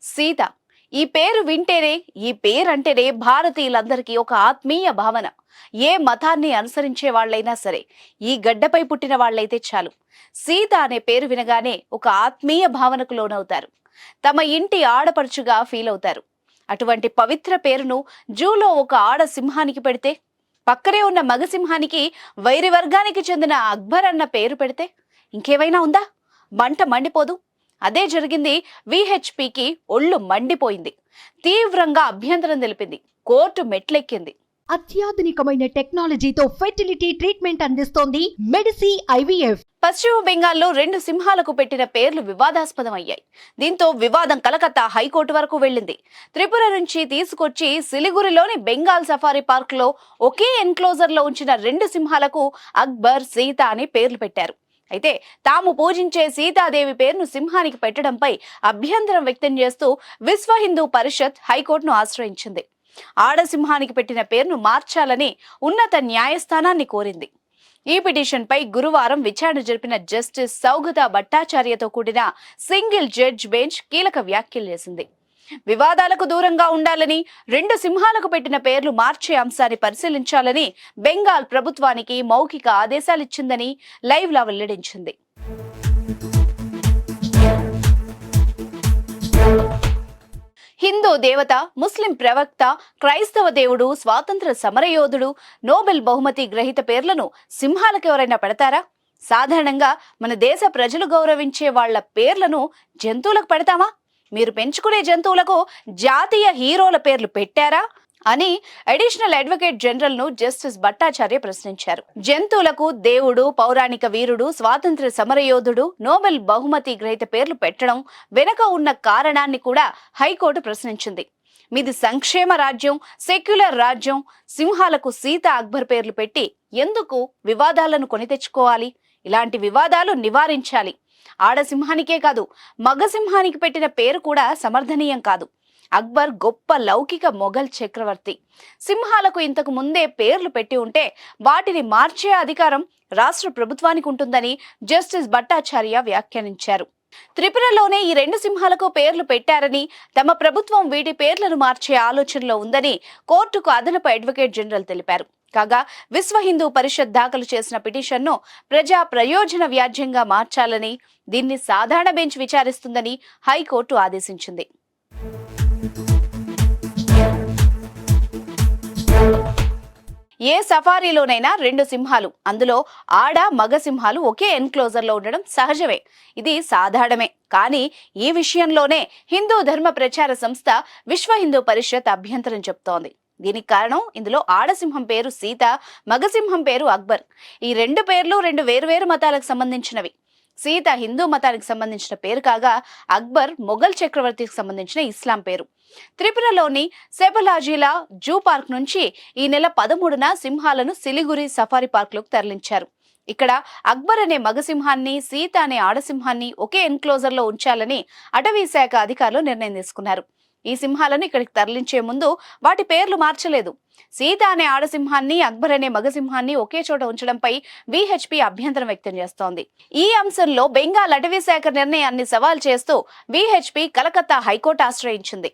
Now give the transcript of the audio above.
సీత. ఈ పేరు వింటేనే, ఈ పేరంటేనే భారతీయులందరికీ ఒక ఆత్మీయ భావన. ఏ మతాన్ని అనుసరించే వాళ్ళైనా సరే, ఈ గడ్డపై పుట్టిన వాళ్ళైతే చాలు, సీత అనే పేరు వినగానే ఒక ఆత్మీయ భావనకు లోనవుతారు. తమ ఇంటి ఆడపడుచుగా ఫీల్ అవుతారు. అటువంటి పవిత్ర పేరును జూలో ఒక ఆడ సింహానికి పెడితే, పక్కనే ఉన్న మగ సింహానికి వైరి వర్గానికి చెందిన అక్బర్ అన్న పేరు పెడితే ఇంకేమైనా ఉందా? మంట మండిపోదు. అదే జరిగింది. విహెచ్పికి ఒళ్ళు మండిపోయింది. తీవ్రంగా అభ్యంతరం తెలిపింది. కోర్టు మెట్లెక్కింది. అత్యాధునికమైన టెక్నాలజీతో ఫెర్టిలిటీ ట్రీట్మెంట్ అందిస్తోంది మెడిసి ఐవీఎఫ్. పశ్చిమ బెంగాల్లో 2 సింహాలకు పెట్టిన పేర్లు వివాదాస్పదం అయ్యాయి. దీంతో వివాదం కలకత్తా హైకోర్టు వరకు వెళ్లింది. త్రిపుర నుంచి తీసుకొచ్చి సిలిగురిలోని బెంగాల్ సఫారీ పార్క్ లో ఒకే ఎన్క్లోజర్ లో ఉంచిన 2 సింహాలకు అక్బర్, సీత అని పేర్లు పెట్టారు. అయితే తాము పూజించే సీతాదేవి పేరును సింహానికి పెట్టడంపై అభ్యంతరం వ్యక్తం చేస్తూ విశ్వ హిందూ పరిషత్ హైకోర్టును ఆశ్రయించింది. ఆడసింహానికి పెట్టిన పేరును మార్చాలని ఉన్నత న్యాయస్థానాన్ని కోరింది. ఈ పిటిషన్పై గురువారం విచారణ జరిపిన జస్టిస్ సౌగతా భట్టాచార్యతో కూడిన సింగిల్ జడ్జ్ బెంచ్ కీలక వ్యాఖ్యలు చేసింది. వివాదాలకు దూరంగా ఉండాలని, 2 సింహాలకు పెట్టిన పేర్లు మార్చే అంశాన్ని పరిశీలించాలని బెంగాల్ ప్రభుత్వానికి మౌఖిక ఆదేశాలిచ్చిందని లైవ్ లా వెల్లడించింది. హిందూ దేవత, ముస్లిం ప్రవక్త, క్రైస్తవ దేవుడు, స్వాతంత్ర సమరయోధుడు, నోబెల్ బహుమతి గ్రహీత పేర్లను సింహాలకు ఎవరైనా పెడతారా? సాధారణంగా మన దేశ ప్రజలు గౌరవించే వాళ్ల పేర్లను జంతువులకు పెడతామా? మీరు పెంచుకునే జంతువులకు జాతీయ హీరోల పేర్లు పెట్టారా అని అడిషనల్ అడ్వకేట్ జనరల్ ను జస్టిస్ భట్టాచార్య ప్రశ్నించారు. జంతువులకు దేవుడు, పౌరాణిక వీరుడు, స్వాతంత్ర సమరయోధుడు, నోబెల్ బహుమతి గ్రహీత పేర్లు పెట్టడం వెనుక ఉన్న కారణాన్ని కూడా హైకోర్టు ప్రశ్నించింది. మీది సంక్షేమ రాజ్యం, సెక్యులర్ రాజ్యం, సింహాలకు సీత, అక్బర్ పేర్లు పెట్టి ఎందుకు వివాదాలను కొని తెచ్చుకోవాలి? ఇలాంటి వివాదాలు నివారించాలి. ఆడసింహానికే కాదు, మగసింహానికి పెట్టిన పేరు కూడా సమర్థనీయం కాదు. అక్బర్ గొప్ప లౌకిక మొఘల్ చక్రవర్తి. సింహాలకు ఇంతకు ముందే పేర్లు పెట్టి ఉంటే వాటిని మార్చే అధికారం రాష్ట్ర ప్రభుత్వానికి ఉంటుందని జస్టిస్ భట్టాచార్య వ్యాఖ్యానించారు. త్రిపురలోనే ఈ 2 సింహాలకు పేర్లు పెట్టారని, తమ ప్రభుత్వం వీటి పేర్లను మార్చే ఆలోచనలో ఉందని కోర్టుకు అదనపు అడ్వకేట్ జనరల్ తెలిపారు. కాగా విశ్వ హిందూ పరిషత్ దాఖలు చేసిన పిటిషన్ను ప్రజా ప్రయోజన వ్యాజ్యంగా మార్చాలని, దీన్ని సాధారణ బెంచ్ విచారిస్తుందని హైకోర్టు ఆదేశించింది. ఏ సఫారీలోనైనా 2 సింహాలు, అందులో ఆడ మగ సింహాలు ఒకే ఎన్క్లోజర్ లో ఉండడం సహజమే. ఇది సాధారణమే. కానీ ఈ విషయంలోనే హిందూ ధర్మ ప్రచార సంస్థ విశ్వ హిందూ పరిషత్ అభ్యంతరం చెప్తోంది. దీనికి కారణం, ఇందులో ఆడసింహం పేరు సీత, మగసింహం పేరు అక్బర్. ఈ 2 పేర్లు 2 వేర్వేరు మతాలకు సంబంధించినవి. సీత హిందూ మతానికి సంబంధించిన పేరు కాగా, అక్బర్ మొఘల్ చక్రవర్తికి సంబంధించిన ఇస్లాం పేరు. త్రిపురలోని సెబలాజిలా జూ పార్క్ నుంచి ఈ నెల 13న సింహాలను సిలిగురి సఫారీ పార్క్ లోకి తరలించారు. ఇక్కడ అక్బర్ అనే మగసింహాన్ని, సీత అనే ఆడసింహాన్ని ఒకే ఎన్క్లోజర్ లో ఉంచాలని అటవీ శాఖ అధికారులు నిర్ణయం తీసుకున్నారు. ఈ సింహాలను ఇక్కడికి తరలించే ముందు వాటి పేర్లు మార్చలేదు. సీత అనే ఆడసింహాన్ని, అక్బర్ అనే మగసింహాన్ని ఒకే చోట ఉంచడంపై విహెచ్పి అభ్యంతరం వ్యక్తం చేస్తోంది. ఈ అంశంలో బెంగాల్ అటవీ శాఖ నిర్ణయాన్ని సవాల్ చేస్తూ విహెచ్పి కలకత్తా హైకోర్టు ఆశ్రయించింది.